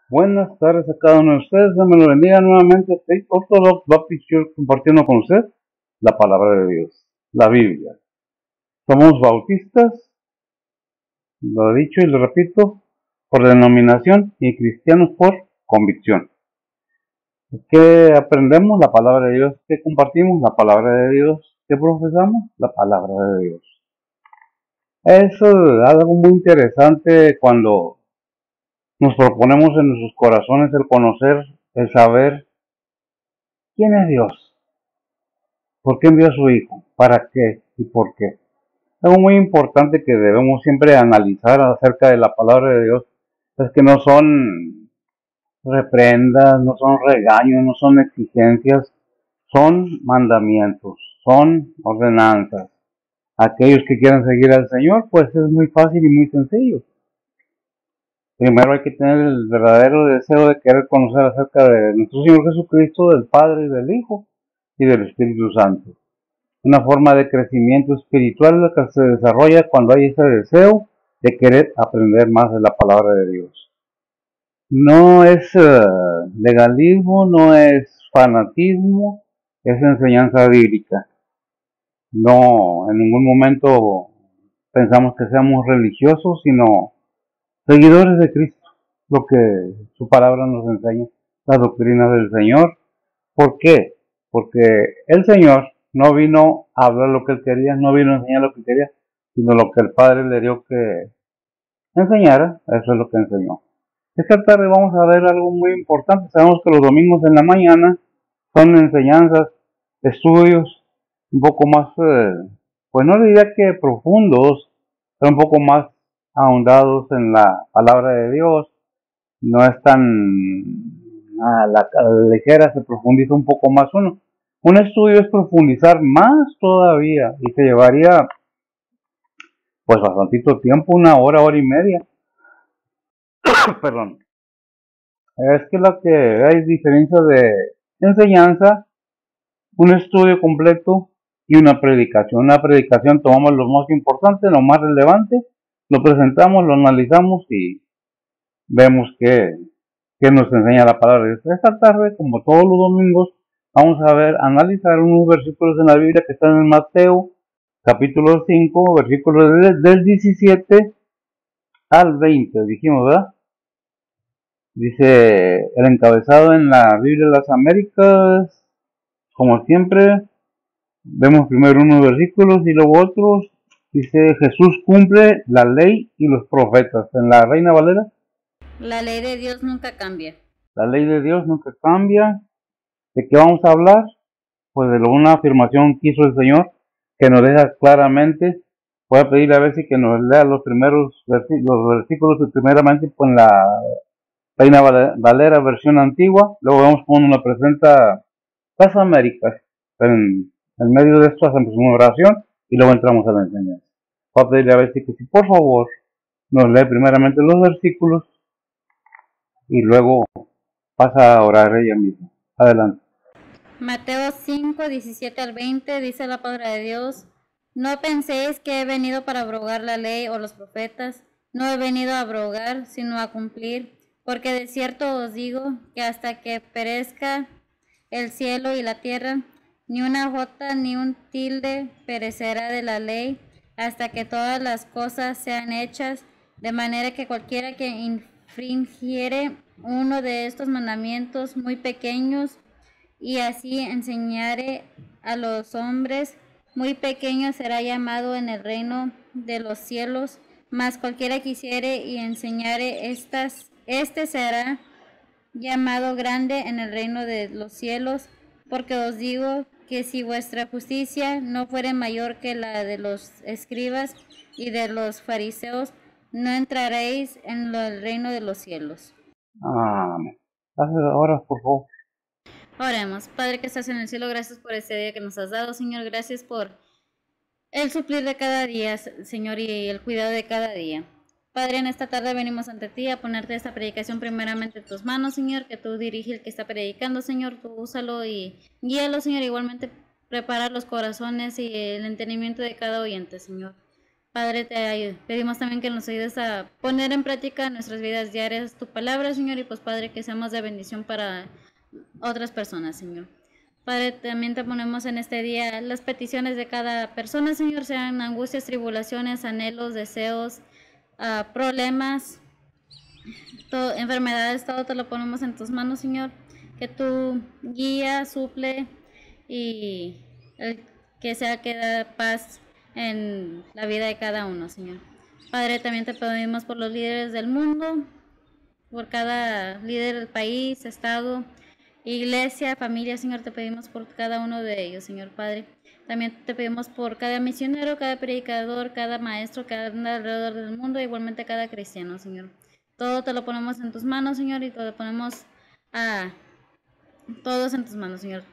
Buenas tardes a cada uno de ustedes. Dios me lo bendiga nuevamente. Faith Orthodox Baptist Church compartiendo con usted la palabra de Dios, la Biblia. Somos bautistas, lo he dicho y lo repito, por denominación y cristianos por convicción. ¿Qué aprendemos? La palabra de Dios. ¿Qué compartimos? La palabra de Dios. ¿Qué profesamos? La palabra de Dios. Es algo muy interesante cuando nos proponemos en nuestros corazones el conocer, el saber quién es Dios. ¿Por qué envió a su Hijo? ¿Para qué? ¿Y por qué? Algo muy importante que debemos siempre analizar acerca de la palabra de Dios es que no son reprendas, no son regaños, no son exigencias, son mandamientos, son ordenanzas. Aquellos que quieran seguir al Señor, pues es muy fácil y muy sencillo. Primero hay que tener el verdadero deseo de querer conocer acerca de nuestro Señor Jesucristo, del Padre y del Hijo y del Espíritu Santo. Una forma de crecimiento espiritual que se desarrolla cuando hay ese deseo de querer aprender más de la palabra de Dios. No es legalismo, no es fanatismo, es enseñanza bíblica. No, en ningún momento pensamos que seamos religiosos, sino seguidores de Cristo, lo que su palabra nos enseña, la doctrina del Señor. ¿Por qué? Porque el Señor no vino a hablar lo que Él quería, no vino a enseñar lo que quería, sino lo que el Padre le dio que enseñara, eso es lo que enseñó. Esta tarde vamos a ver algo muy importante. Sabemos que los domingos en la mañana son enseñanzas, estudios un poco más, pues no diría que profundos, pero un poco más ahondados en la palabra de Dios. No es tan a la ligera, se profundiza un poco más uno. Un estudio es profundizar más todavía y se llevaría pues bastantito tiempo, una hora, hora y media. Perdón. Es que lo que hay diferencia de enseñanza, un estudio completo y una predicación. Una predicación tomamos lo más importante, lo más relevante, lo presentamos, lo analizamos y vemos que nos enseña la palabra de Dios. Esta tarde, como todos los domingos, vamos a analizar unos versículos en la Biblia que están en Mateo, capítulo 5, versículos del 17 al 20, dijimos, ¿verdad? Dice el encabezado en la Biblia de las Américas, como siempre, vemos primero unos versículos y luego otros. Dice, Jesús cumple la ley y los profetas. En la Reina Valera, la ley de Dios nunca cambia. La ley de Dios nunca cambia. ¿De qué vamos a hablar? Pues de una afirmación que hizo el Señor, que nos deja claramente. Voy a pedirle a ver si que nos lea los primeros los versículos primeramente con la Reina Valera versión antigua, luego vemos cómo nos presenta las Américas. En medio de esto hacemos una oración y luego entramos a la enseñanza. Voy a pedirle a ver si por favor nos lee primeramente los versículos y luego pasa a orar ella misma. Adelante. Mateo 5, 17 al 20 dice la palabra de Dios: No penséis que he venido para abrogar la ley o los profetas. No he venido a abrogar, sino a cumplir. Porque de cierto os digo que hasta que perezca el cielo y la tierra, ni una jota ni un tilde perecerá de la ley, hasta que todas las cosas sean hechas. De manera que cualquiera que infringiere uno de estos mandamientos muy pequeños, y así enseñare a los hombres, muy pequeño será llamado en el reino de los cielos. Mas cualquiera que hiciere y enseñare este será llamado grande en el reino de los cielos. Porque os digo que si vuestra justicia no fuere mayor que la de los escribas y de los fariseos, no entraréis en el reino de los cielos. Amén. Ahora, por favor. Oremos. Padre que estás en el cielo, gracias por este día que nos has dado, Señor. Gracias por el suplir de cada día, Señor, y el cuidado de cada día. Padre, en esta tarde venimos ante ti a ponerte esta predicación primeramente en tus manos, Señor, que tú dirige el que está predicando, Señor, tú úsalo y guíalo, Señor, igualmente prepara los corazones y el entendimiento de cada oyente, Señor. Padre, pedimos también que nos ayudes a poner en práctica en nuestras vidas diarias tu palabra, Señor, y pues Padre, que seamos de bendición para otras personas, Señor. Padre, también te ponemos en este día las peticiones de cada persona, Señor, sean angustias, tribulaciones, anhelos, deseos, problemas, enfermedades, todo te lo ponemos en tus manos, Señor, que tú guía, suple y que sea que da paz en la vida de cada uno, Señor. Padre, también te pedimos por los líderes del mundo, por cada líder del país, estado, iglesia, familia, Señor, te pedimos por cada uno de ellos, Señor Padre. También te pedimos por cada misionero, cada predicador, cada maestro que anda alrededor del mundo, igualmente cada cristiano, Señor. Todo te lo ponemos en tus manos, Señor, y te lo ponemos a todos en tus manos, Señor.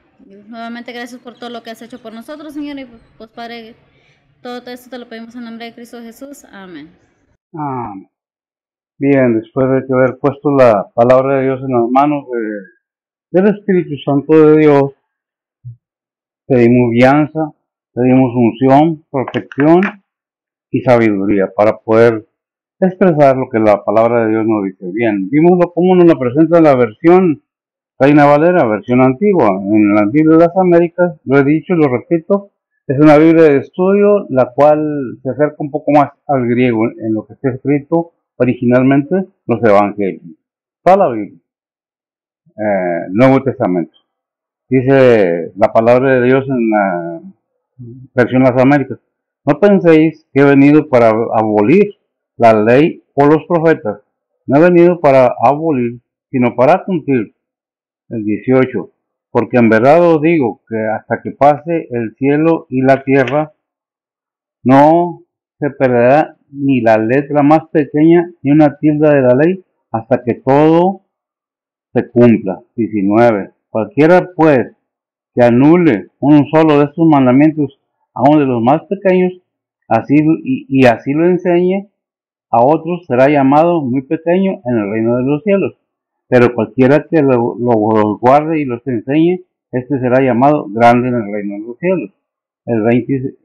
Nuevamente gracias por todo lo que has hecho por nosotros, Señor, y pues Padre, todo esto te lo pedimos en nombre de Cristo Jesús. Amén. Amén. Bien, después de haber puesto la palabra de Dios en las manos del Espíritu Santo de Dios, pedimos guianza, pedimos unción, protección y sabiduría para poder expresar lo que la palabra de Dios nos dice. Bien, vimos cómo nos la presenta la versión Reina Valera, versión antigua. En la Biblia de las Américas, lo he dicho y lo repito, es una Biblia de estudio, la cual se acerca un poco más al griego en lo que está escrito originalmente los evangelios. Toda la Biblia, Nuevo Testamento. Dice la palabra de Dios en la versión Las Américas: no penséis que he venido para abolir la ley o los profetas. No he venido para abolir, sino para cumplir. El 18. Porque en verdad os digo que hasta que pase el cielo y la tierra, no se perderá ni la letra más pequeña ni una tilde de la ley, hasta que todo se cumpla. 19. Cualquiera pues que anule uno solo de estos mandamientos, aun de los más pequeños, así lo enseñe a otros, será llamado muy pequeño en el reino de los cielos. Pero cualquiera que los guarde y los enseñe, este será llamado grande en el reino de los cielos. El 20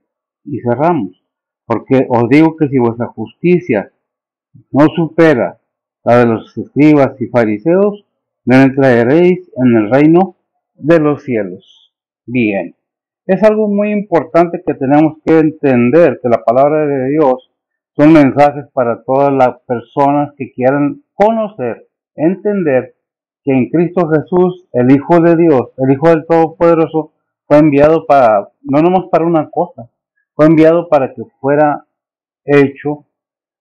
y cerramos. Porque os digo que si vuestra justicia no supera la de los escribas y fariseos, no entraréis en el reino de los cielos. Bien, es algo muy importante que tenemos que entender, que la palabra de Dios son mensajes para todas las personas que quieran conocer, entender que en Cristo Jesús, el Hijo de Dios, el Hijo del Todopoderoso, fue enviado para, no nomás para una cosa, fue enviado para que fuera hecho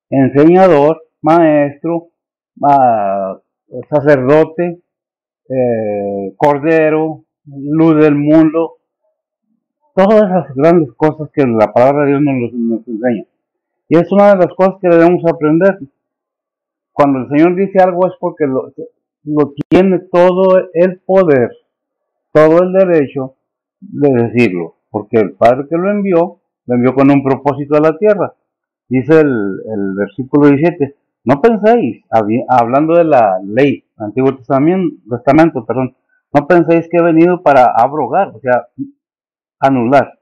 enseñador, maestro, sacerdote, cordero, luz del mundo, todas esas grandes cosas que la palabra de Dios nos enseña. Y es una de las cosas que debemos aprender. Cuando el Señor dice algo es porque lo tiene todo el poder, todo el derecho de decirlo, porque el Padre que lo envió con un propósito a la tierra. Dice el versículo 17, no penséis, hablando de la ley, Antiguo Testamento, no penséis que he venido para abrogar, o sea, anular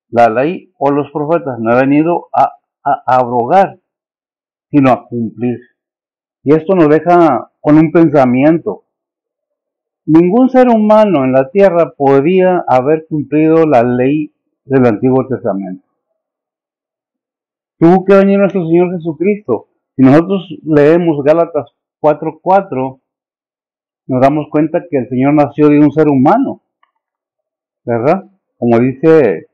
la ley o los profetas. No he venido a abrogar, sino a cumplir. Y esto nos deja con un pensamiento. Ningún ser humano en la tierra podía haber cumplido la ley del Antiguo Testamento. Tuvo que venir nuestro Señor Jesucristo. Si nosotros leemos Gálatas 4:4, nos damos cuenta que el Señor nació de un ser humano, ¿verdad? Como dice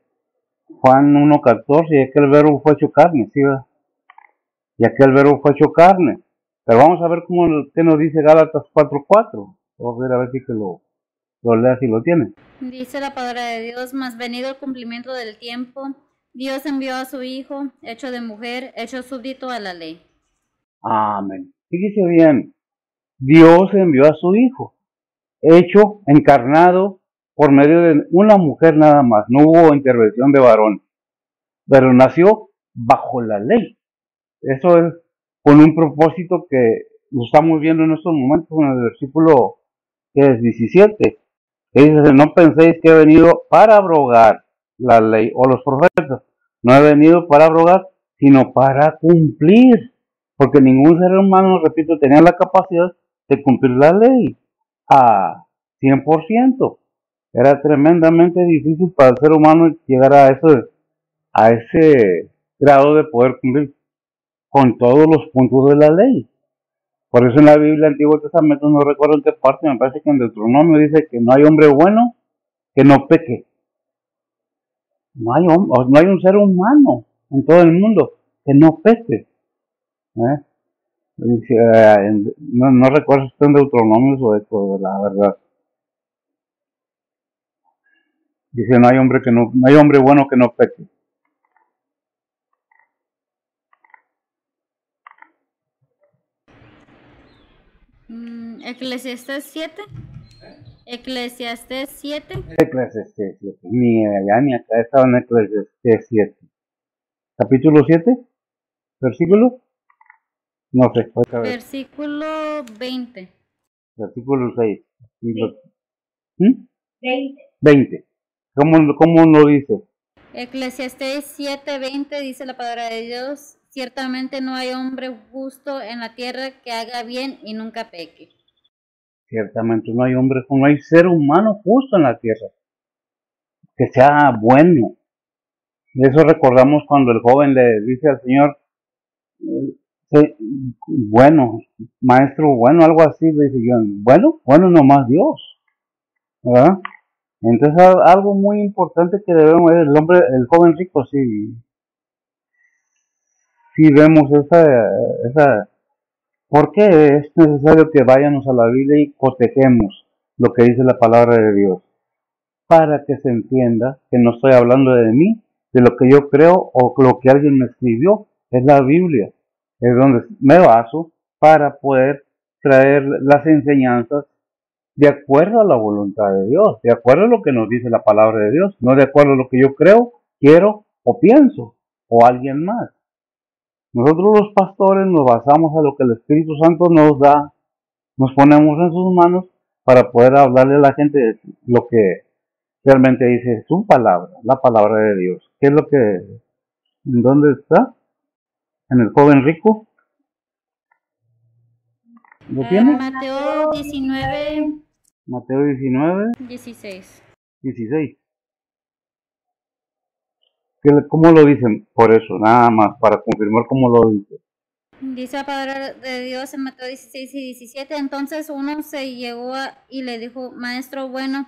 Juan 1:14, y aquel verbo fue hecho carne, ¿sí? ¿Verdad? Y aquel verbo fue hecho carne. Pero vamos a ver qué nos dice Gálatas 4:4. Vamos a ver si que lo leas si lo tienes. Dice la palabra de Dios: mas venido el cumplimiento del tiempo, Dios envió a su Hijo, hecho de mujer, hecho súbdito a la ley. Amén. Fíjese bien, Dios envió a su Hijo, hecho, encarnado, por medio de una mujer nada más. No hubo intervención de varón, pero nació bajo la ley. Eso es con un propósito que lo estamos viendo en estos momentos en el versículo que es 17. Que dice, no penséis que he venido para abrogar la ley o los profetas. No he venido para abrogar, sino para cumplir. Porque ningún ser humano, repito, tenía la capacidad de cumplir la ley a 100%. Era tremendamente difícil para el ser humano llegar a ese grado de poder cumplir con todos los puntos de la ley. Por eso en la Biblia, Antiguo Testamento, no recuerdo en qué parte, me parece que en Deuteronomio dice que no hay hombre bueno que no peque. No hay un ser humano en todo el mundo que no peque. ¿Eh? No recuerdo si está en Deuteronomio o esto, la verdad. Dice, no hay hombre bueno que no peque. Eclesiastés 7. Eclesiastés 7. Eclesiastés 7. Ni allá ni acá estaba en Eclesiastés 7. Capítulo 7, versículo, no sé, otra vez. Versículo 20. Versículo 6. ¿Mm? 20. ¿Cómo lo dice? Eclesiastés 7:20 dice la palabra de Dios: ciertamente no hay hombre justo en la tierra que haga bien y nunca peque. Ciertamente no hay ser humano justo en la tierra que sea bueno. De eso recordamos cuando el joven le dice al Señor, bueno, maestro, bueno, algo así, le dice yo, bueno nomás Dios, ¿verdad? Entonces algo muy importante que debemos ver, el joven rico, sí vemos esa, ¿por qué es necesario que vayamos a la Biblia y cotejemos lo que dice la palabra de Dios? Para que se entienda que no estoy hablando de mí, de lo que yo creo o lo que alguien me escribió, es la Biblia, es donde me baso para poder traer las enseñanzas de acuerdo a la voluntad de Dios, de acuerdo a lo que nos dice la palabra de Dios, no de acuerdo a lo que yo creo, quiero o pienso, o alguien más. Nosotros los pastores nos basamos a lo que el Espíritu Santo nos da, nos ponemos en sus manos para poder hablarle a la gente lo que realmente dice su palabra, la palabra de Dios. ¿Qué es lo que, en dónde está? ¿En el joven rico? ¿Lo tiene? Mateo 19, Mateo 19, 16. 16. ¿Cómo lo dicen? Por eso, nada más, para confirmar cómo lo dice. Dice la palabra de Dios en Mateo 16 y 17. Entonces uno se llegó y le dijo: Maestro bueno,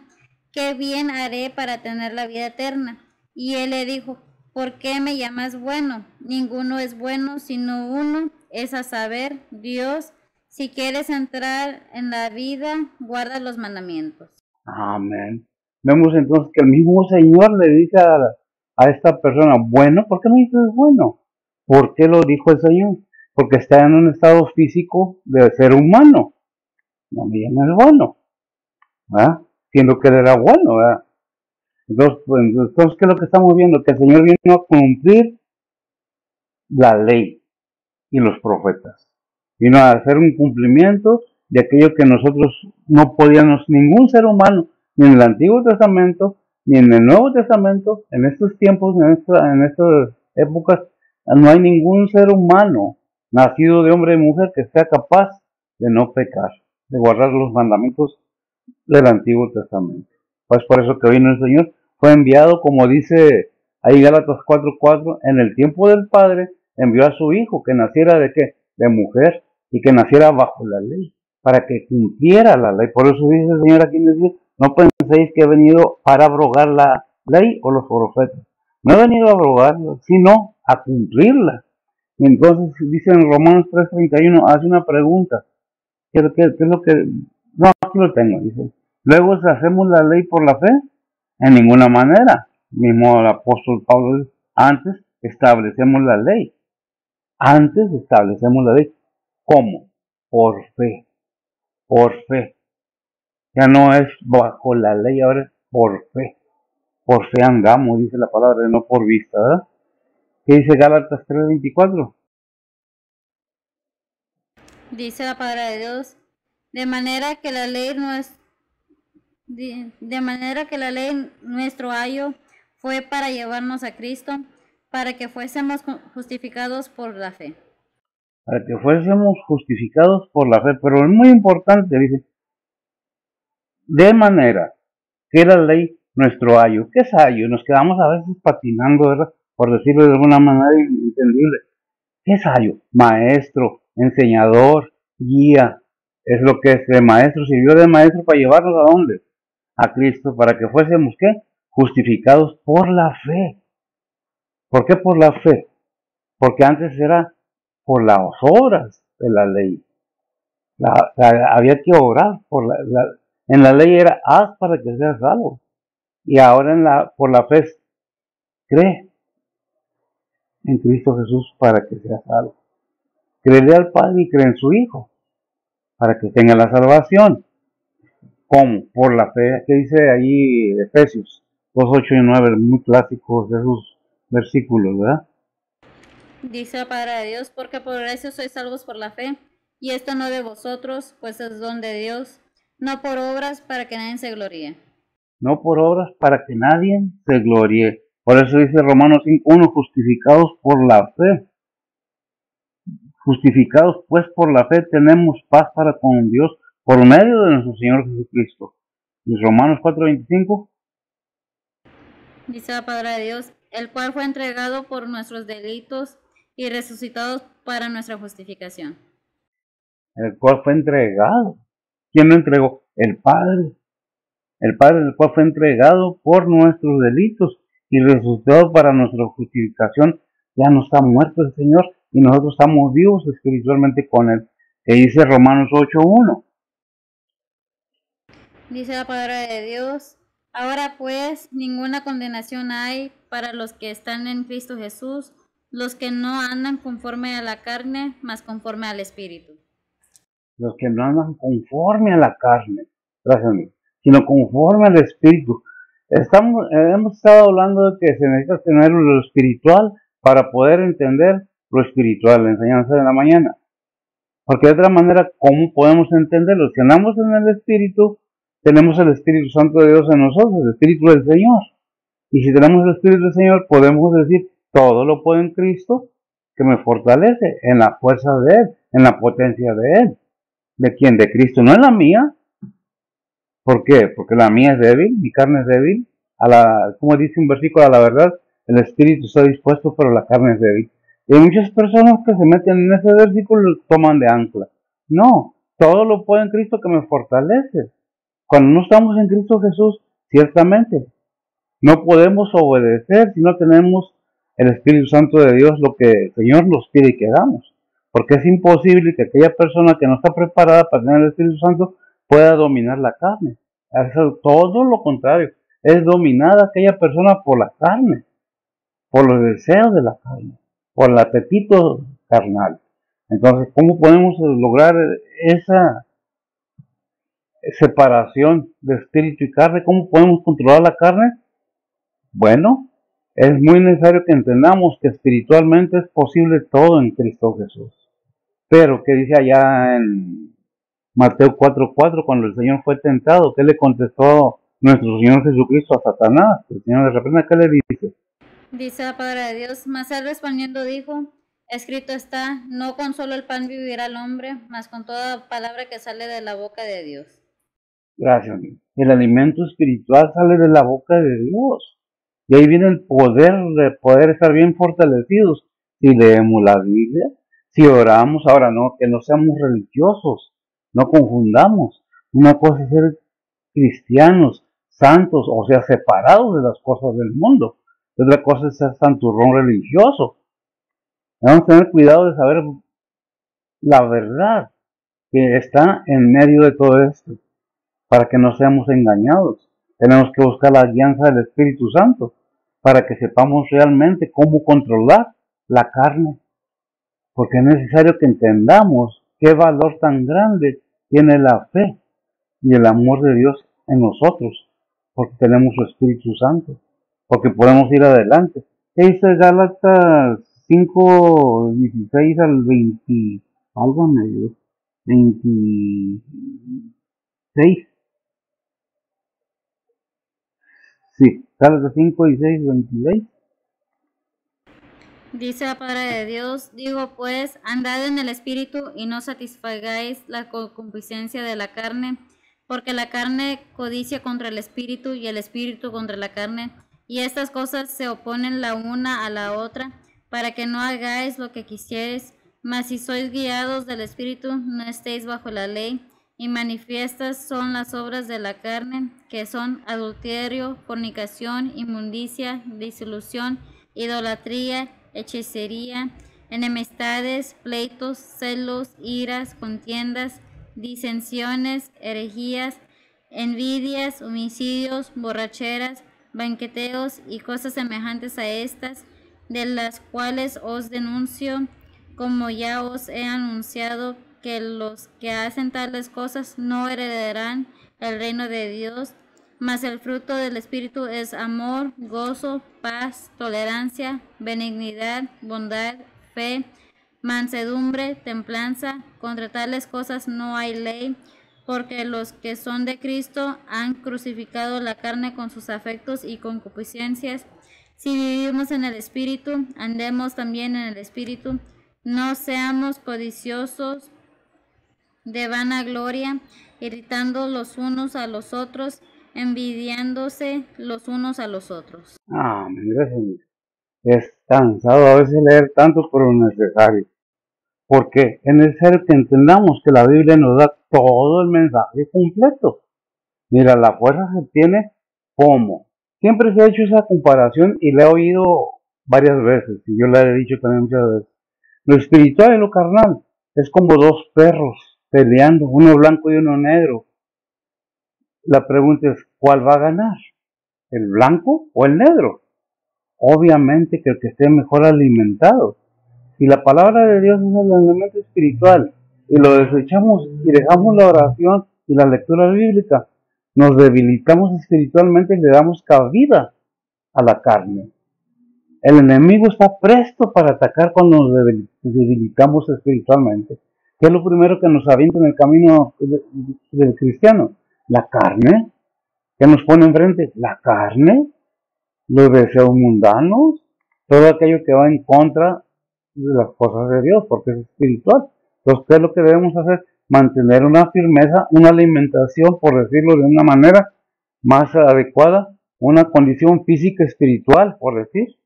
¿qué bien haré para tener la vida eterna? Y él le dijo: ¿por qué me llamas bueno? Ninguno es bueno sino uno, es a saber, Dios. Si quieres entrar en la vida, guarda los mandamientos. Amén. Vemos entonces que el mismo Señor le dice a esta persona, bueno, ¿por qué me dices bueno? ¿Por qué lo dijo el Señor? Porque está en un estado físico de ser humano. No me llames bueno, ¿verdad? Siendo que él era bueno, ¿verdad? Entonces, ¿qué es lo que estamos viendo? Que el Señor vino a cumplir la ley y los profetas. Vino a hacer un cumplimiento de aquello que nosotros no podíamos, ningún ser humano, ni en el Antiguo Testamento, ni en el Nuevo Testamento, en estos tiempos, en estas épocas, no hay ningún ser humano nacido de hombre y mujer que sea capaz de no pecar, de guardar los mandamientos del Antiguo Testamento. Pues por eso que vino el Señor, fue enviado, como dice ahí Gálatas 4:4, en el tiempo del Padre, envió a su Hijo, que naciera de qué? De mujer, y que naciera bajo la ley, para que cumpliera la ley. Por eso dice el Señor aquí en el dice, no penséis que he venido para abrogar la ley o los profetas. No he venido a abrogarla, sino a cumplirla. Y entonces dice en Romanos 3:31, hace una pregunta. ¿Qué es lo que? No, aquí lo tengo, dice. Luego, ¿hacemos la ley por la fe? En ninguna manera. Mismo el apóstol Pablo dice, antes establecemos la ley. Antes establecemos la ley. ¿Cómo? Por fe. Por fe. Ya no es bajo la ley, ahora es por fe. Por fe andamos, dice la palabra, no por vista, ¿verdad? ¿Qué dice Gálatas 3:24? Dice la palabra de Dios: de manera que la ley no es de manera que la ley, nuestro ayo, fue para llevarnos a Cristo, para que fuésemos justificados por la fe. Para que fuésemos justificados por la fe. Pero es muy importante, dice, de manera que la ley nuestro ayo. ¿Qué es ayo? Nos quedamos a veces patinando, ¿verdad? Por decirlo de alguna manera entendible. ¿Qué es ayo? Maestro, enseñador, guía. Es lo que este maestro sirvió de maestro para llevarnos a dónde? A Cristo, para que fuésemos, ¿qué? Justificados por la fe. ¿Por qué por la fe? Porque antes era por las obras de la ley. Había que orar en la ley era haz para que seas salvo. Y ahora por la fe cree en Cristo Jesús para que seas salvo. Créele al Padre y cree en su Hijo para que tenga la salvación. ¿Cómo? Por la fe. ¿Qué dice ahí Efesios 2, 8 y 9? Muy clásicos de esos versículos, ¿verdad? Dice la palabra de Dios, porque por gracia sois salvos por la fe, y esto no de vosotros, pues es don de Dios, no por obras para que nadie se gloríe. No por obras para que nadie se gloríe. Por eso dice Romanos 5:1, justificados por la fe. Justificados pues por la fe tenemos paz para con Dios por medio de nuestro Señor Jesucristo. Y Romanos 4:25. Dice la palabra de Dios, el cual fue entregado por nuestros delitos y resucitado para nuestra justificación. El cual fue entregado. ¿Quién lo entregó? El Padre. El Padre, el cual fue entregado por nuestros delitos y resucitado para nuestra justificación. Ya no está muerto el Señor y nosotros estamos vivos espiritualmente con Él. Que dice Romanos 8:1. Dice la palabra de Dios, ahora pues ninguna condenación hay para los que están en Cristo Jesús, los que no andan conforme a la carne, mas conforme al Espíritu. Los que no andan conforme a la carne, gracias a mí, sino conforme al Espíritu. Hemos estado hablando de que se necesita tener lo espiritual para poder entender lo espiritual, la enseñanza de la mañana. Porque de otra manera, ¿cómo podemos entenderlo? Si andamos en el Espíritu, tenemos el Espíritu Santo de Dios en nosotros, el Espíritu del Señor. Y si tenemos el Espíritu del Señor, podemos decir, todo lo puedo en Cristo, que me fortalece en la fuerza de Él, en la potencia de Él. ¿De quién? De Cristo, no es la mía. ¿Por qué? Porque la mía es débil, mi carne es débil. Como dice un versículo, a la verdad, el espíritu está dispuesto, pero la carne es débil. Y hay muchas personas que se meten en ese versículo y lo toman de ancla. No, todo lo puedo en Cristo que me fortalece. Cuando no estamos en Cristo Jesús, ciertamente, no podemos obedecer si no tenemos el Espíritu Santo de Dios, lo que el Señor nos pide que hagamos. Porque es imposible que aquella persona que no está preparada para tener el Espíritu Santo pueda dominar la carne. Es todo lo contrario. Es dominada aquella persona por la carne, por los deseos de la carne, por el apetito carnal. Entonces, ¿cómo podemos lograr esa separación de espíritu y carne? ¿Cómo podemos controlar la carne? Bueno, es muy necesario que entendamos que espiritualmente es posible todo en Cristo Jesús. Pero, ¿qué dice allá en Mateo 4:4, cuando el Señor fue tentado? ¿Qué le contestó nuestro Señor Jesucristo a Satanás? El Señor de repente, ¿qué le dice? Dice la palabra de Dios, mas él respondiendo dijo, escrito está, no con solo el pan vivirá el hombre, mas con toda palabra que sale de la boca de Dios. Gracias, amigo. El alimento espiritual sale de la boca de Dios. Y ahí viene el poder de poder estar bien fortalecidos. Si leemos la Biblia, si oramos, ahora no, que no seamos religiosos, no confundamos. Una cosa es ser cristianos, santos, o sea, separados de las cosas del mundo. Y otra cosa es ser santurrón religioso. Debemos tener cuidado de saber la verdad que está en medio de todo esto, para que no seamos engañados. Tenemos que buscar la guianza del Espíritu Santo para que sepamos realmente cómo controlar la carne, porque es necesario que entendamos qué valor tan grande tiene la fe y el amor de Dios en nosotros, porque tenemos su Espíritu Santo, porque podemos ir adelante. ¿Qué dice Gálatas 5:16 al 20? Algo me dio. 26. Sí, Gálatas 5:16 al 26. Dice la palabra de Dios, digo pues, andad en el Espíritu y no satisfagáis la concupiscencia de la carne, porque la carne codicia contra el Espíritu y el Espíritu contra la carne, y estas cosas se oponen la una a la otra, para que no hagáis lo que quisierais. Mas si sois guiados del Espíritu, no estéis bajo la ley. Y manifiestas son las obras de la carne, que son adulterio, fornicación, inmundicia, disolución, idolatría, hechicería, enemistades, pleitos, celos, iras, contiendas, disensiones, herejías, envidias, homicidios, borracheras, banqueteos y cosas semejantes a estas, de las cuales os denuncio, como ya os he anunciado, que los que hacen tales cosas no heredarán el reino de Dios. Mas el fruto del Espíritu es amor, gozo, paz, tolerancia, benignidad, bondad, fe, mansedumbre, templanza. Contra tales cosas no hay ley, porque los que son de Cristo han crucificado la carne con sus afectos y concupiscencias. Si vivimos en el Espíritu, andemos también en el Espíritu. No seamos codiciosos de vanagloria, irritando los unos a los otros, envidiándose los unos a los otros. Amén, gracias. Es cansado a veces leer tanto, pero necesario. Porque es necesario que entendamos que la Biblia nos da todo el mensaje completo. Mira, la fuerza se tiene como. Siempre se ha hecho esa comparación y la he oído varias veces, y yo la he dicho también muchas veces. Lo espiritual y lo carnal es como dos perros peleando, uno blanco y uno negro. La pregunta es, ¿cuál va a ganar? ¿El blanco o el negro? Obviamente que el que esté mejor alimentado. Si la palabra de Dios es el elemento espiritual y lo desechamos y dejamos la oración y la lectura bíblica, nos debilitamos espiritualmente y le damos cabida a la carne. El enemigo está presto para atacar cuando nos debilitamos espiritualmente. ¿Qué es lo primero que nos avienta en el camino del cristiano? La carne. ¿Qué nos pone enfrente? La carne, los deseos mundanos, todo aquello que va en contra de las cosas de Dios, porque es espiritual. Entonces, ¿qué es lo que debemos hacer? Mantener una firmeza, una alimentación, por decirlo de una manera más adecuada, una condición física espiritual, por decir.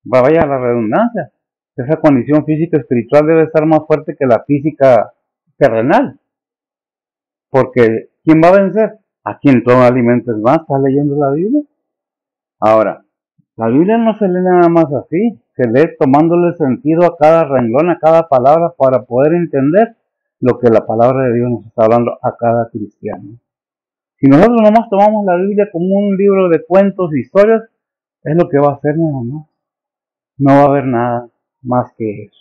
Vaya la redundancia. Esa condición física espiritual debe estar más fuerte que la física terrenal. Porque, ¿quién va a vencer? A quien todo alimento es más. ¿Estás leyendo la Biblia? Ahora, la Biblia no se lee nada más así. Se lee tomándole sentido a cada renglón, a cada palabra, para poder entender lo que la palabra de Dios nos está hablando a cada cristiano. Si nosotros nomás tomamos la Biblia como un libro de cuentos e historias, es lo que va a hacer nada más. No va a haber nada más que eso.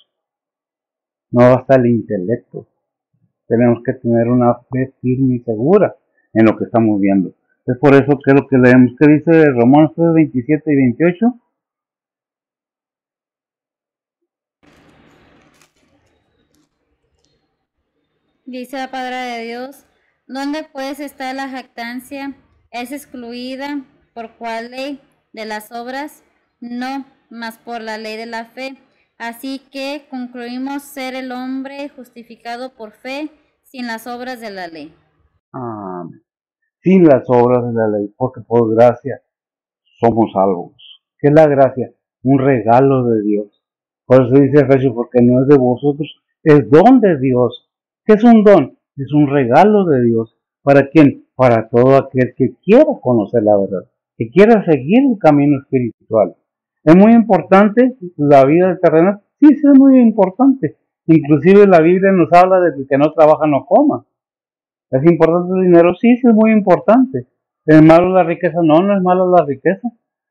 No va a estar el intelecto. Tenemos que tener una fe firme y segura en lo que estamos viendo. Es por eso que es lo que leemos. ¿Qué dice Romanos 3, 27 y 28? Dice la palabra de Dios, ¿dónde pues está la jactancia? ¿Es excluida por cuál ley? ¿De las obras? No, mas por la ley de la fe. Así que concluimos ser el hombre justificado por fe sin las obras de la ley. Amén. Sin las obras de la ley, porque por gracia somos salvos. ¿Qué es la gracia? Un regalo de Dios. Por eso dice Efesios, porque no es de vosotros, es don de Dios. ¿Qué es un don? Es un regalo de Dios. ¿Para quién? Para todo aquel que quiera conocer la verdad, que quiera seguir el camino espiritual. ¿Es muy importante la vida terrenal? Sí, es muy importante. Inclusive la Biblia nos habla de que el que no trabaja no coma. ¿Es importante el dinero? Sí, sí es muy importante. ¿Es malo la riqueza? No, no es malo la riqueza.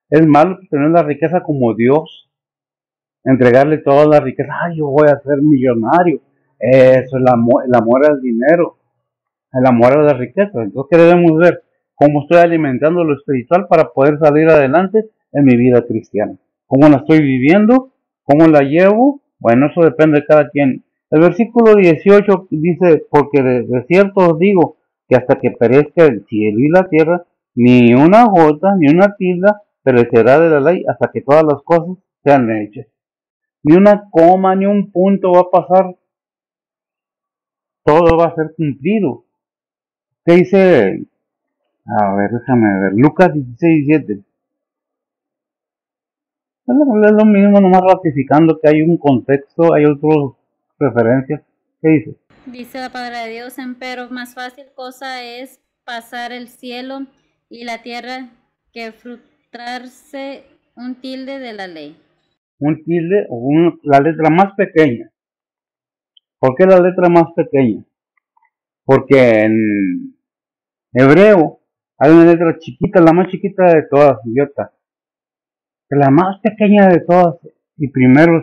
Es malo tener la riqueza como Dios. Entregarle toda la riqueza. Ay, yo voy a ser millonario. Eso, el amor al dinero. El amor a la riqueza. Entonces, ¿qué debemos ver? Cómo estoy alimentando lo espiritual para poder salir adelante en mi vida cristiana. ¿Cómo la estoy viviendo? ¿Cómo la llevo? Bueno, eso depende de cada quien. El versículo 18 dice, porque de cierto os digo, que hasta que perezca el cielo y la tierra, ni una gota, ni una tilde perecerá de la ley hasta que todas las cosas sean hechas. Ni una coma, ni un punto va a pasar. Todo va a ser cumplido. ¿Qué dice? A ver, déjame ver. Lucas 16:7. Es lo mismo, nomás ratificando que hay un contexto, hay otras referencias. ¿Qué dice? Dice la palabra de Dios, empero más fácil cosa es pasar el cielo y la tierra que frustrarse un tilde de la ley. Un tilde o la letra más pequeña. ¿Por qué la letra más pequeña? Porque en hebreo hay una letra chiquita, la más chiquita de todas, idiota. La más pequeña de todas. Y primero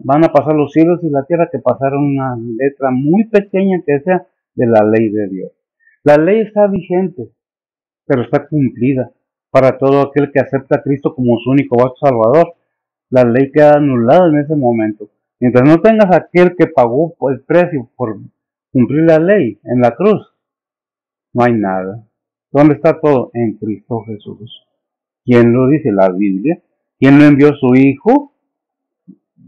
van a pasar los cielos y la tierra, que pasaron una letra muy pequeña que sea de la ley de Dios. La ley está vigente, pero está cumplida para todo aquel que acepta a Cristo como su único salvador. La ley queda anulada en ese momento. Mientras no tengas aquel que pagó el precio por cumplir la ley en la cruz, no hay nada. ¿Dónde está todo? En Cristo Jesús. ¿Quién lo dice? La Biblia. ¿Quién lo envió? Su Hijo.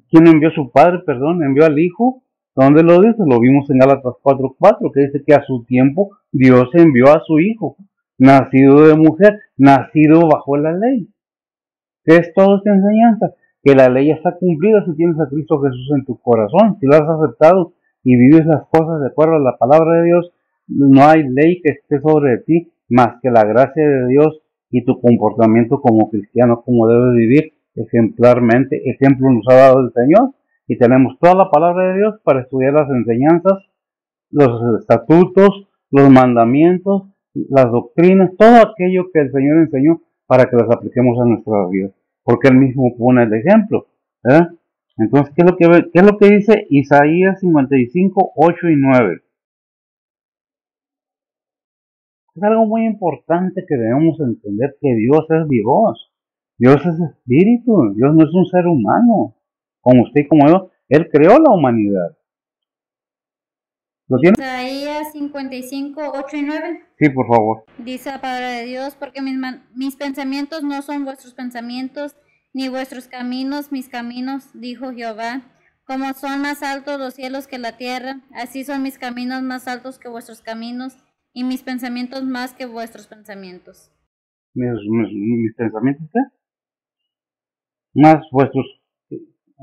¿Quién envió? Su Padre, perdón, envió al Hijo. ¿Dónde lo dice? Lo vimos en Gálatas 4:4, que dice que a su tiempo Dios envió a su Hijo, nacido de mujer, nacido bajo la ley. ¿Qué es toda esta enseñanza? Que la ley está cumplida si tienes a Cristo Jesús en tu corazón, si lo has aceptado y vives las cosas de acuerdo a la palabra de Dios. No hay ley que esté sobre ti más que la gracia de Dios y tu comportamiento como cristiano, como debes vivir ejemplarmente. Ejemplo nos ha dado el Señor y tenemos toda la palabra de Dios para estudiar las enseñanzas, los estatutos, los mandamientos, las doctrinas, todo aquello que el Señor enseñó para que las apliquemos a nuestras vidas, porque Él mismo pone el ejemplo, ¿verdad? Entonces, ¿qué es lo que dice Isaías 55:8-9? Es algo muy importante que debemos entender, que Dios es Dios. Dios es espíritu. Dios no es un ser humano. Como usted y como yo, Él creó la humanidad. ¿Lo tiene? Isaías 55:8-9. Sí, por favor. Dice la palabra de Dios, porque mis pensamientos no son vuestros pensamientos, ni vuestros caminos mis caminos, dijo Jehová. Como son más altos los cielos que la tierra, así son mis caminos más altos que vuestros caminos, y mis pensamientos más que vuestros pensamientos. ¿Mis pensamientos qué? Más vuestros,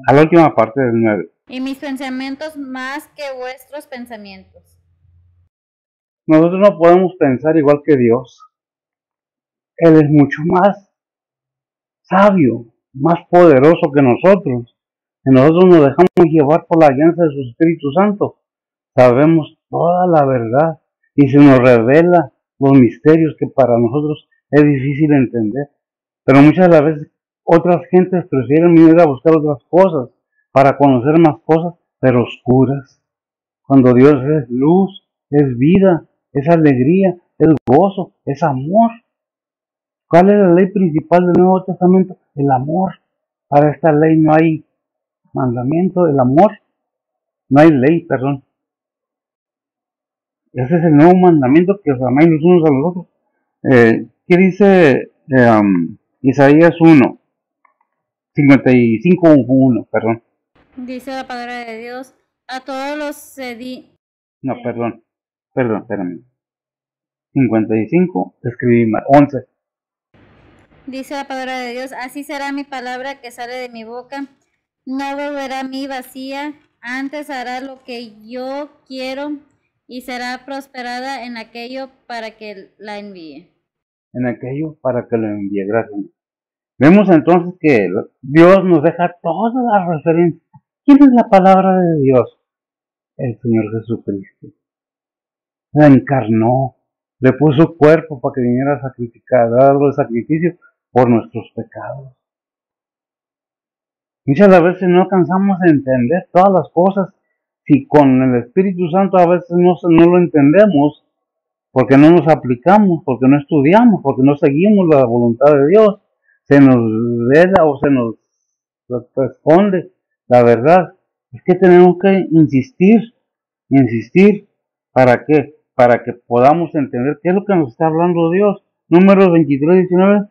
a la última parte del 9. Y mis pensamientos más que vuestros pensamientos. Nosotros no podemos pensar igual que Dios. Él es mucho más sabio, más poderoso que nosotros. Y nosotros nos dejamos llevar por la alianza de su Espíritu Santo. Sabemos toda la verdad y se nos revela los misterios que para nosotros es difícil entender. Pero muchas de las veces otras gentes prefieren ir a buscar otras cosas para conocer más cosas, pero oscuras. Cuando Dios es luz, es vida, es alegría, es gozo, es amor. ¿Cuál es la ley principal del Nuevo Testamento? El amor. Para esta ley no hay mandamiento, el amor. No hay ley, perdón. Ese es el nuevo mandamiento, que os améis los unos a los otros. ¿Qué dice Isaías 1? 55:1, perdón. Dice la palabra de Dios, a todos los No, perdón, espérame. 55, escribí mal, 11. Dice la palabra de Dios, así será mi palabra que sale de mi boca, no volverá a mí vacía, antes hará lo que yo quiero y será prosperada en aquello para que la envíe. En aquello para que lo envíe, gracias. Vemos entonces que Dios nos deja todas las referencias. ¿Quién es la palabra de Dios? El Señor Jesucristo. La encarnó, le puso cuerpo para que viniera a sacrificar, a darlo de sacrificio por nuestros pecados. Muchas veces no alcanzamos a entender todas las cosas. Si con el Espíritu Santo a veces no lo entendemos, porque no nos aplicamos, porque no estudiamos, porque no seguimos la voluntad de Dios, se nos vela o se nos esconde la verdad. Es que tenemos que insistir, ¿para qué? Para que podamos entender qué es lo que nos está hablando Dios. Números 23:19.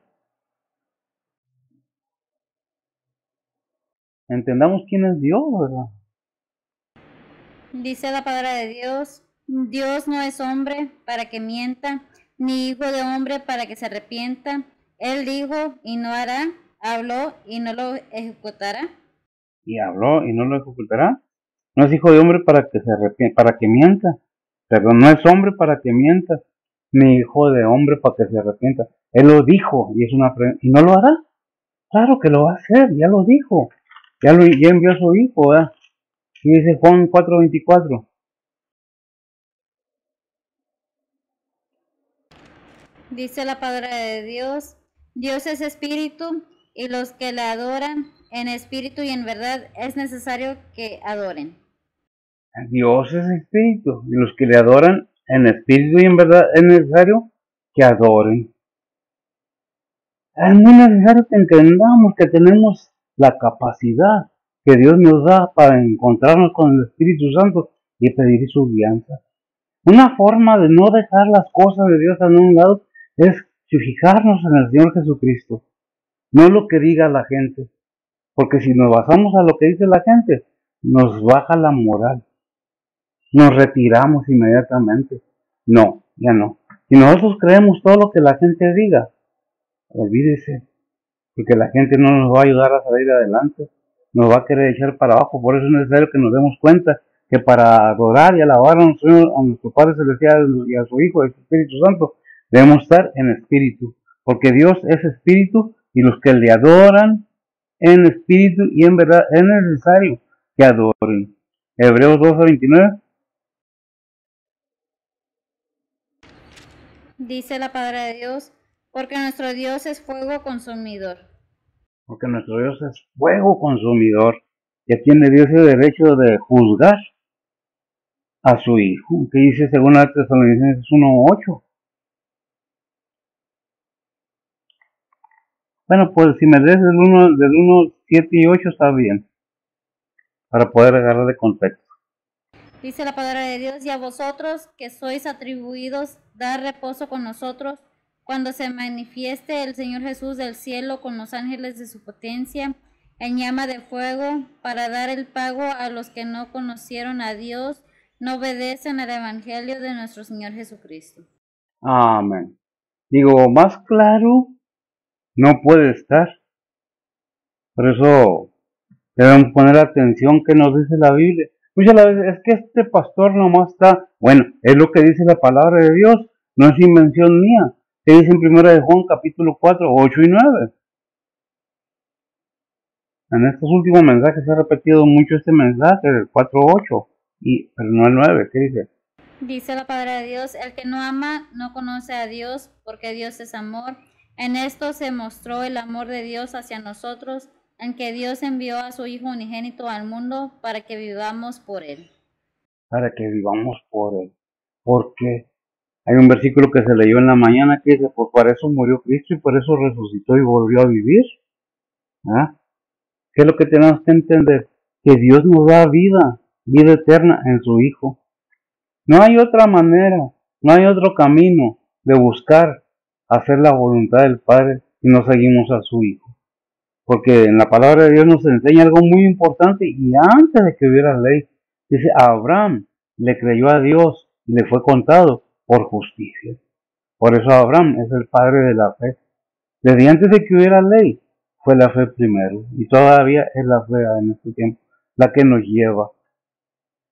entendamos quién es Dios, ¿verdad? Dice la palabra de Dios, Dios no es hombre para que mienta, ni hijo de hombre para que se arrepienta. Él dijo y no hará, habló y no lo ejecutará. Y habló y no lo ejecutará. No es hijo de hombre para que se arrepienta, para que mienta. Perdón, no es hombre para que mienta, ni hijo de hombre para que se arrepienta. Él lo dijo y es una y no lo hará. Claro que lo va a hacer, ya lo dijo. Ya envió a su hijo, ¿verdad? Y dice Juan 4:24. Dice la palabra de Dios, Dios es espíritu y los que le adoran en espíritu y en verdad es necesario que adoren. Dios es espíritu y los que le adoran en espíritu y en verdad es necesario que adoren. Es muy necesario que entendamos que tenemos la capacidad que Dios nos da para encontrarnos con el Espíritu Santo y pedir su guianza. Una forma de no dejar las cosas de Dios a un lado es fijarnos en el Señor Jesucristo, no lo que diga la gente, porque si nos basamos a lo que dice la gente, nos baja la moral, nos retiramos inmediatamente. No, ya no. Si nosotros creemos todo lo que la gente diga, olvídese, porque la gente no nos va a ayudar a salir adelante, nos va a querer echar para abajo. Por eso es necesario que nos demos cuenta que para adorar y alabar a nuestro Padre Celestial y a su Hijo, el Espíritu Santo, debemos estar en espíritu, porque Dios es espíritu y los que le adoran en espíritu y en verdad es necesario que adoren. Hebreos 12:29. Dice la palabra de Dios, porque nuestro Dios es fuego consumidor. Porque nuestro Dios es fuego consumidor. Ya tiene Dios el derecho de juzgar a su Hijo, que dice según la Tesalonicenses 1:8. Bueno, pues si me des del 1, 7 y 8 está bien, para poder agarrar de contexto. Dice la palabra de Dios, y a vosotros que sois atribuidos, dar reposo con nosotros, cuando se manifieste el Señor Jesús del cielo con los ángeles de su potencia, en llama de fuego, para dar el pago a los que no conocieron a Dios, no obedecen al Evangelio de nuestro Señor Jesucristo. Amén. Digo, más claro no puede estar. Por eso debemos poner atención que nos dice la Biblia. Muchas veces es que este pastor nomás está, bueno, es lo que dice la palabra de Dios, no es invención mía. Que dice en 1 de Juan capítulo 4, 8 y 9. En estos últimos mensajes se ha repetido mucho este mensaje del 4:8, pero no el 9. ¿Qué dice? Dice la palabra de Dios, el que no ama no conoce a Dios, porque Dios es amor. En esto se mostró el amor de Dios hacia nosotros, en que Dios envió a su Hijo unigénito al mundo para que vivamos por Él. Para que vivamos por Él. Porque hay un versículo que se leyó en la mañana que dice, pues para eso murió Cristo y por eso resucitó y volvió a vivir. ¿Ah? ¿Qué es lo que tenemos que entender? Que Dios nos da vida eterna en su Hijo. No hay otra manera, no hay otro camino de buscar hacer la voluntad del Padre si no seguimos a su Hijo. Porque en la palabra de Dios nos enseña algo muy importante y antes de que hubiera ley, dice, a Abraham le creyó a Dios y le fue contado por justicia. Por eso Abraham es el padre de la fe. Desde antes de que hubiera ley, fue la fe primero y todavía es la fe en este tiempo la que nos lleva.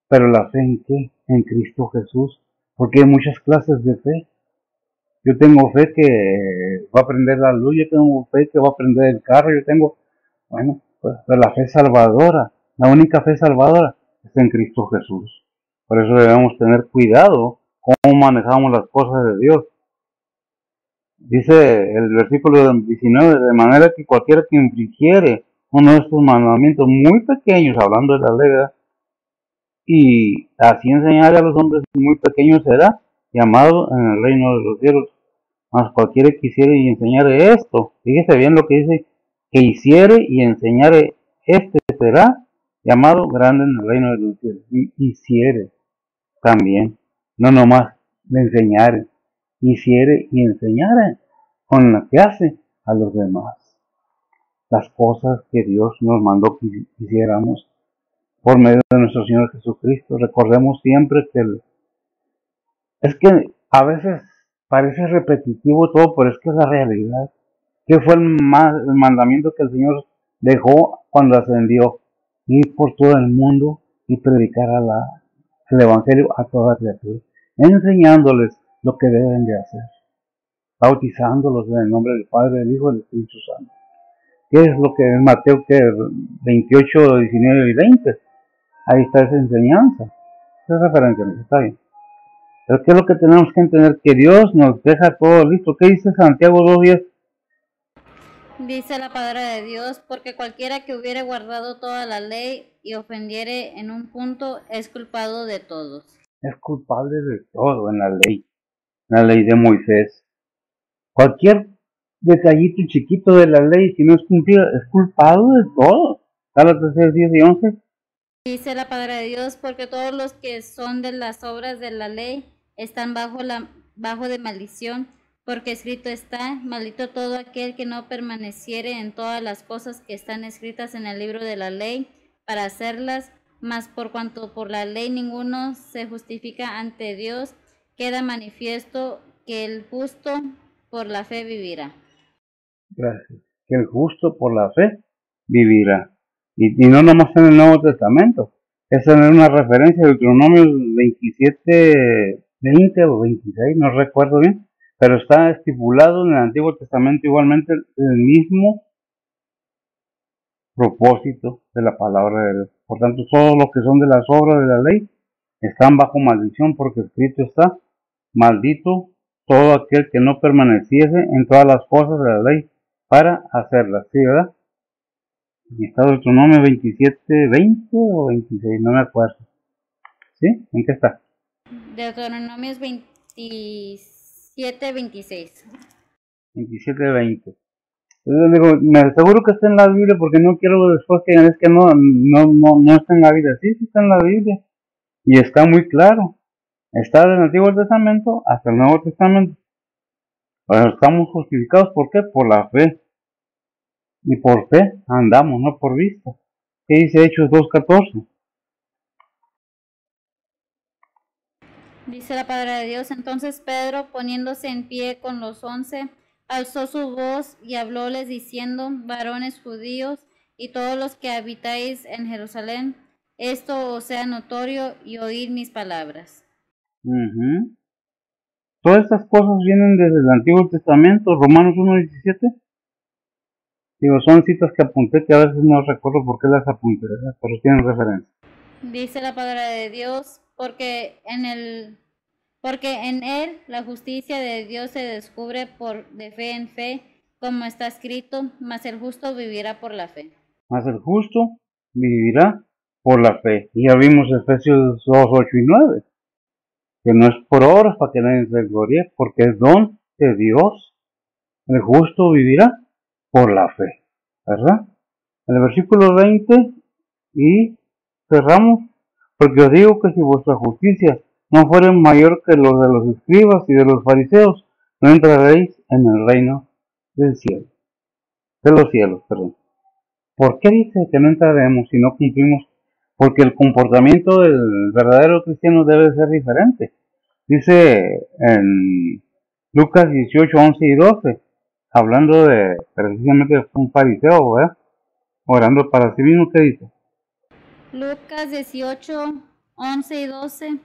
Pero la fe en qué? En Cristo Jesús, porque hay muchas clases de fe. Yo tengo fe que va a prender la luz, yo tengo fe que va a prender el carro, bueno, pues la fe salvadora, la única fe salvadora es en Cristo Jesús. Por eso debemos tener cuidado cómo manejamos las cosas de Dios. Dice el versículo 19, de manera que cualquiera que infringiere uno de estos mandamientos muy pequeños, hablando de la ley, ¿verdad?, y así enseñarle a los hombres muy pequeños será llamado en el reino de los cielos. Mas cualquiera que hiciere y enseñare esto, fíjese bien lo que dice, que hiciere y enseñare este será llamado grande en el reino de los cielos. Y hiciere también, no nomás de enseñare, hiciere y enseñare con lo que hace a los demás. las cosas que Dios nos mandó que hiciéramos por medio de nuestro Señor Jesucristo. Recordemos siempre que es que a veces parece repetitivo todo, pero es que es la realidad. ¿Qué fue el mandamiento que el Señor dejó cuando ascendió? Ir por todo el mundo y predicar el Evangelio a toda criatura, enseñándoles lo que deben de hacer, bautizándolos en el nombre del Padre, del Hijo y del Espíritu Santo. ¿Qué es lo que en Mateo 28, 19 y 20? Ahí está esa enseñanza. Esa es referencia, está bien. Pero ¿qué es lo que tenemos que entender? Que Dios nos deja todo listo. ¿Qué dice Santiago 2:10? Dice la palabra de Dios, porque cualquiera que hubiere guardado toda la ley y ofendiere en un punto es culpado de todos. Es culpable de todo en la ley de Moisés. Cualquier detallito chiquito de la ley, si no es cumplido, es culpado de todo. Gálatas 6:10 y 11. Dice la palabra de Dios, porque todos los que son de las obras de la ley están bajo de maldición, porque escrito está, maldito todo aquel que no permaneciere en todas las cosas que están escritas en el libro de la ley para hacerlas, mas por cuanto por la ley ninguno se justifica ante Dios, queda manifiesto que el justo por la fe vivirá. Gracias. Que el justo por la fe vivirá. Y no nomás en el Nuevo Testamento. Esa es una referencia de Deuteronomio 27, 20 o 26, no recuerdo bien. Pero está estipulado en el Antiguo Testamento igualmente el mismo propósito de la palabra de Dios. Por tanto, todos los que son de las obras de la ley están bajo maldición, porque escrito está, maldito todo aquel que no permaneciese en todas las cosas de la ley para hacerlas. ¿Sí, verdad? Y está Deuteronomio 27, 20 o 26, no me acuerdo. ¿Sí? ¿En qué está? Deuteronomio 27, 26. 27, 20. Entonces digo, me aseguro que está en la Biblia porque no quiero después que digan es que no está en la Biblia. Sí, sí está en la Biblia. Y está muy claro. Está del Antiguo Testamento hasta el Nuevo Testamento. Pero estamos justificados, ¿por qué? Por la fe. Y por fe andamos, no por vista. ¿Qué dice Hechos 2:14? Dice la palabra de Dios, entonces Pedro, poniéndose en pie con los 11, alzó su voz y hablóles diciendo, varones judíos y todos los que habitáis en Jerusalén, esto os sea notorio y oíd mis palabras. Todas estas cosas vienen desde el Antiguo Testamento, Romanos 1:17. Digo, son citas que apunté que a veces no recuerdo por qué las apunté, ¿verdad? Pero tienen referencia. Dice la palabra de Dios, porque en él la justicia de Dios se descubre de fe en fe, como está escrito, mas el justo vivirá por la fe. Mas el justo vivirá por la fe. Y ya vimos Efesios 2:8 y 9. Que no es por obras para que nadie se glorie, porque es don de Dios. El justo vivirá por la fe, ¿verdad? En el versículo 20 y cerramos, porque os digo que si vuestra justicia no fuere mayor que los de los escribas y de los fariseos, no entraréis en el reino del cielo, de los cielos, perdón. ¿Por qué dice que no entraremos si no cumplimos? Porque el comportamiento del verdadero cristiano debe ser diferente. Dice en Lucas 18, 11 y 12, hablando de precisamente de un fariseo, ¿verdad? Orando para sí mismo, ¿qué dice? Lucas 18, 11 y 12,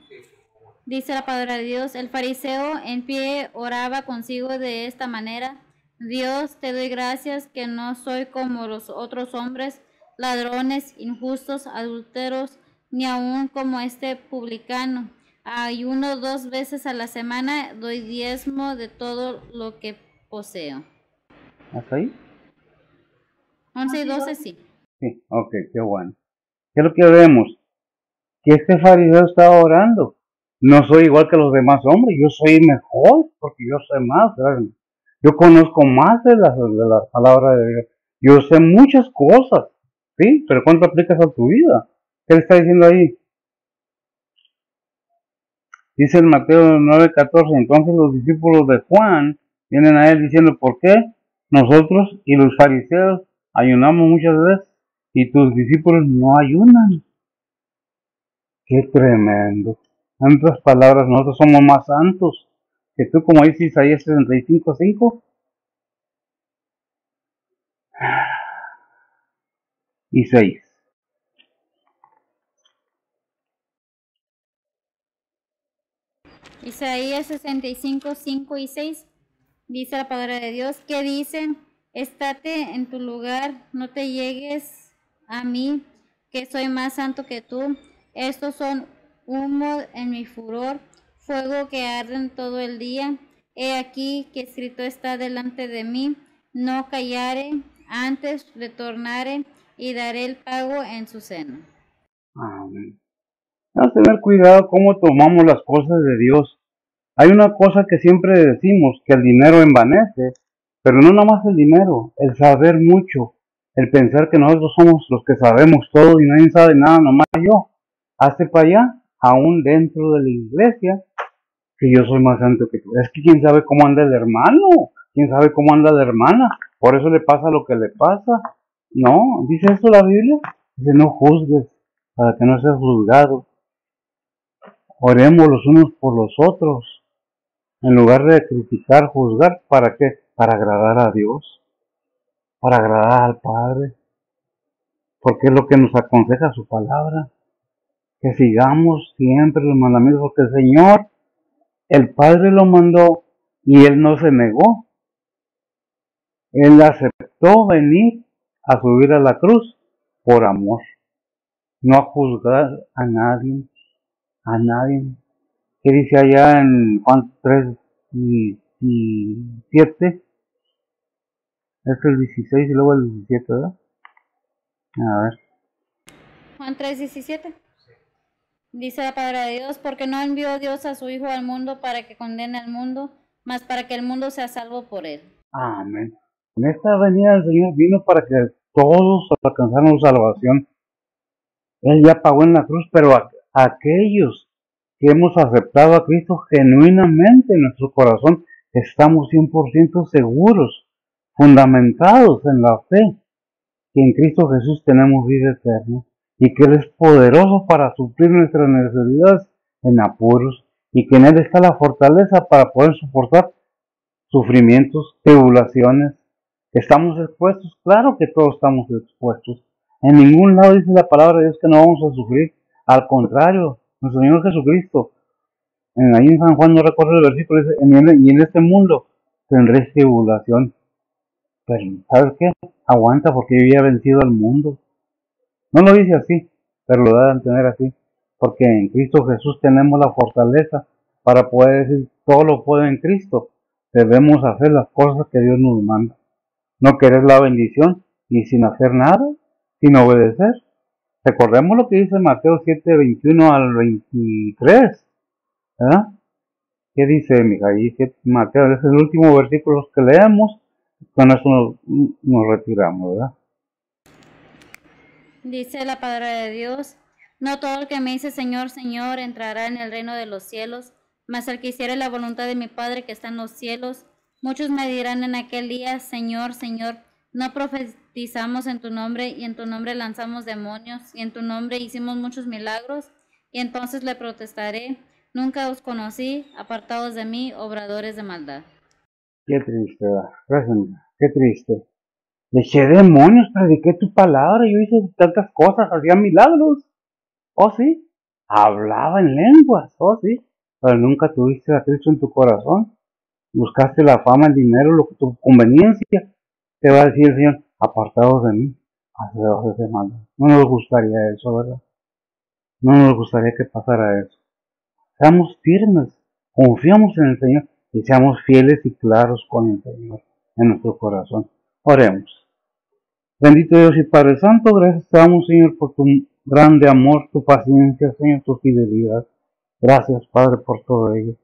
dice la palabra de Dios, el fariseo en pie oraba consigo de esta manera, Dios, te doy gracias que no soy como los otros hombres, ladrones, injustos, adúlteros, ni aun como este publicano. Ayuno 2 veces a la semana, doy diezmo de todo lo que poseo. ¿Hasta ahí? 11 y 12 sí. Sí, ok, qué bueno. ¿Qué es lo que vemos? Que este fariseo está orando. No soy igual que los demás hombres, yo soy mejor, porque yo sé más, ¿verdad? Yo conozco más de la palabra de Dios. Yo sé muchas cosas, ¿sí? Pero ¿cuánto aplicas a tu vida? ¿Qué le está diciendo ahí? Dice en Mateo 9:14, entonces los discípulos de Juan vienen a él diciendo, ¿por qué nosotros y los fariseos ayunamos muchas veces y tus discípulos no ayunan. Qué tremendo. En otras palabras, nosotros somos más santos que tú, como dice Isaías 65:5 y 6. Isaías 65, 5 y 6 dice la palabra de Dios que dice, estate en tu lugar, no te llegues a mí, que soy más santo que tú. Estos son humo en mi furor, fuego que arden todo el día. He aquí que escrito está delante de mí, no callaré, antes retornaré y daré el pago en su seno. Amén. Vamos a tener cuidado cómo tomamos las cosas de Dios. Hay una cosa que siempre decimos, que el dinero envanece, pero no nomás el dinero, el saber mucho, el pensar que nosotros somos los que sabemos todo y nadie sabe nada, nomás yo. Hace para allá, aún dentro de la iglesia, que yo soy más santo que tú. Es que quién sabe cómo anda el hermano, quién sabe cómo anda la hermana, por eso le pasa lo que le pasa. No, dice esto la Biblia, dice no juzgues, para que no seas juzgado. Oremos los unos por los otros. En lugar de criticar, juzgar, ¿para qué? Para agradar a Dios, para agradar al Padre, porque es lo que nos aconseja su palabra, que sigamos siempre los mandamientos, porque el Señor, el Padre lo mandó y Él no se negó, Él aceptó venir a subir a la cruz por amor, no a juzgar a nadie, ¿Qué dice allá en Juan 3:17? Es el 16 y luego el 17, ¿verdad? A ver. Juan 3:17. Dice la palabra de Dios, porque no envió Dios a su Hijo al mundo para que condene al mundo, mas para que el mundo sea salvo por él. Amén. En esta venida del Señor vino para que todos alcanzáramos salvación. Él ya pagó en la cruz, pero aquellos que hemos aceptado a Cristo genuinamente en nuestro corazón, estamos 100% seguros, fundamentados en la fe, que en Cristo Jesús tenemos vida eterna y que Él es poderoso para suplir nuestras necesidades en apuros y que en Él está la fortaleza para poder soportar sufrimientos, tribulaciones. ¿Estamos expuestos? Claro que todos estamos expuestos. En ningún lado dice la palabra de Dios que no vamos a sufrir. Al contrario, nuestro Señor Jesucristo, ahí en San Juan, no recuerdo el versículo, dice, y en este mundo tendréis tribulación. Pero, ¿sabes qué? Aguanta porque yo ya he vencido al mundo. No lo dice así, pero lo da a entender así. Porque en Cristo Jesús tenemos la fortaleza para poder decir, todo lo puedo en Cristo. Debemos hacer las cosas que Dios nos manda. No querer la bendición y sin hacer nada, sin obedecer. Recordemos lo que dice Mateo 7:21 al 23, ¿verdad? ¿Qué dice, mija? Ahí Mateo, es el último versículo que leemos, con eso nos retiramos, ¿verdad? Dice la palabra de Dios, no todo el que me dice Señor, Señor, entrará en el reino de los cielos, mas el que hiciere la voluntad de mi Padre que está en los cielos. Muchos me dirán en aquel día, Señor, Señor, no profetizamos en tu nombre, y en tu nombre lanzamos demonios, y en tu nombre hicimos muchos milagros. Y entonces le protestaré, nunca os conocí, apartados de mí, obradores de maldad. Qué triste, ¿verdad? Gracias, mija. Qué triste. Le eché demonios, prediqué tu palabra, yo hice tantas cosas, hacía milagros. Oh, sí. Hablaba en lenguas, oh, sí. Pero nunca tuviste a Cristo en tu corazón. Buscaste la fama, el dinero, tu conveniencia. Te va a decir el Señor, apartados de mí, hacedores de maldad. No nos gustaría eso, ¿verdad? No nos gustaría que pasara eso. Seamos firmes, confiamos en el Señor y seamos fieles y claros con el Señor en nuestro corazón. Oremos. Bendito Dios y Padre Santo, gracias te damos, Señor, por tu grande amor, tu paciencia, Señor, tu fidelidad. Gracias, Padre, por todo ello.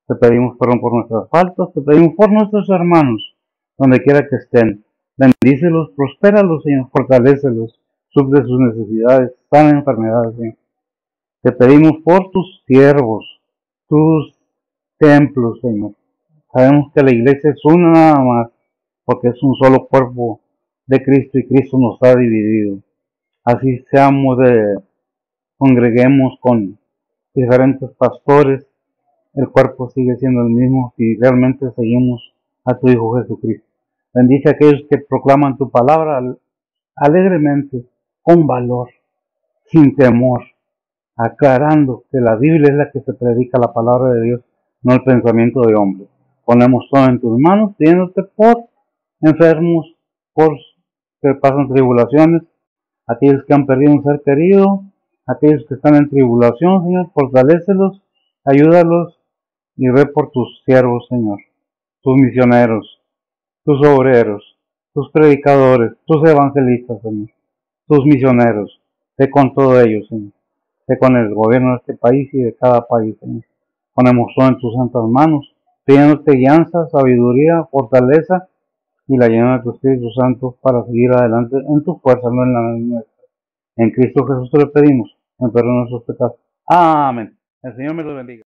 Te pedimos perdón por nuestras faltas, te pedimos por nuestros hermanos, donde quiera que estén. Bendícelos, prospéralos, Señor, fortalécelos, suple sus necesidades, sana enfermedades, Señor. Te pedimos por tus siervos, tus templos, Señor. Sabemos que la iglesia es una nada más, porque es un solo cuerpo de Cristo y Cristo nos ha dividido. Así congreguemos con diferentes pastores, el cuerpo sigue siendo el mismo si realmente seguimos a tu Hijo Jesucristo. Bendice a aquellos que proclaman tu palabra alegremente, con valor, sin temor, aclarando que la Biblia es la que se predica, la palabra de Dios, no el pensamiento de hombre. Ponemos todo en tus manos, pidiéndote por enfermos, por que pasan tribulaciones, aquellos que han perdido un ser querido, aquellos que están en tribulación, Señor, fortalécelos, ayúdalos y ve por tus siervos, Señor, tus misioneros, tus obreros, tus predicadores, tus evangelistas, Señor, tus misioneros. Sé con todos ellos, Señor. Sé con el gobierno de este país y de cada país, Señor. Ponemos todo en tus santas manos, pidiéndote guianza, sabiduría, fortaleza y la llena de tu Espíritu Santo para seguir adelante en tu fuerza, no en la nuestra. En Cristo Jesús te lo pedimos, en perdón de nuestros pecados. Amén. El Señor me lo bendiga.